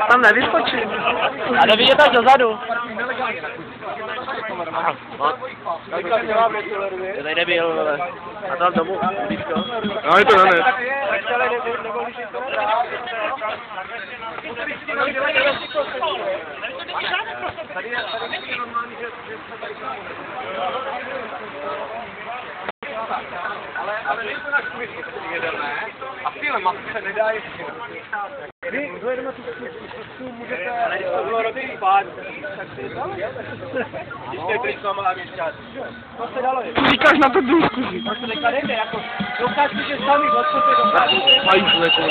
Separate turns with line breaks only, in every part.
Tam nevyskočím.
A nevidět až dozadu. To tady nebyl, a tam domů, blízko.
No, je to na net.
Ale nejsou na škůvěstí jedelné a v téhle masce se nedá ještě. Vy dojedeme tu můžete... Ale když to bylo roky spát, tak si dalo. Ještě teď s váma lávěčkat. To se dalo.
Říkáš na to diskuzi.
Proč to teďka jdete, jako... Dokážete, že sami odstupy dokážete.
Mají slepo.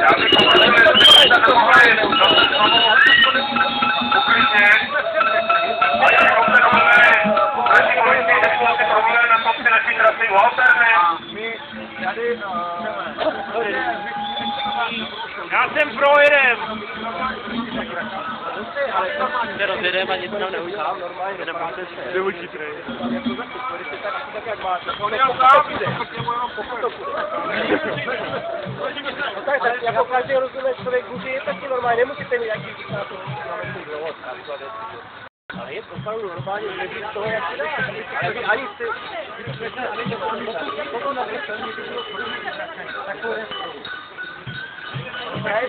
Já bych poprosil, že se nemohli uklidně. A jak observujeme, naši policie, že jsou si problémy na kopci naší trasy u Alterny.
My tady...
Já jsem pro jeden.
Se rozjedeme a nic nám neudělám, normálně, jdeme po cestě.
Jde chytrej.
Tak jak máte. On jako každý jako každý rozumí člověk buď je taky normálně, nemusíte mít nějaký dlouho. Ale je to opravdu normálně, že z toho, jak se dá. Ale vy ani jste... Pokud na věcelní by bylo takové...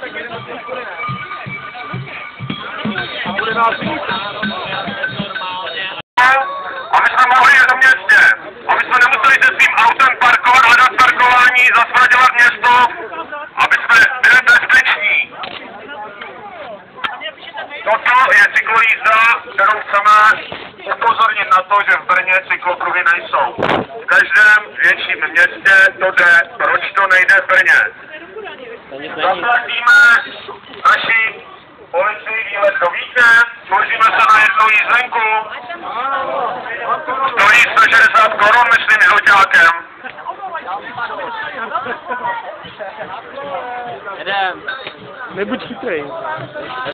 Tak jdeme s tím korená.
A bude nás víc.
Aby jsme mohli jít do městě. Aby jsme nemuseli se svým autem parkovat, hledat parkování, zaspradělat město. Aby jsme byli bezpeční. Toto je cyklojízda, kterou chceme upozornit na to, že v Brně cyklopruhy nejsou. V každém větším městě to jde, proč to nejde v Brně? Zaplatíme naši policii výlet do Vídně, složíme se na jednu jízdenku. Stojí 160 korun, myslím, s hoďákem.
Jedem.
Nebuď chytrej.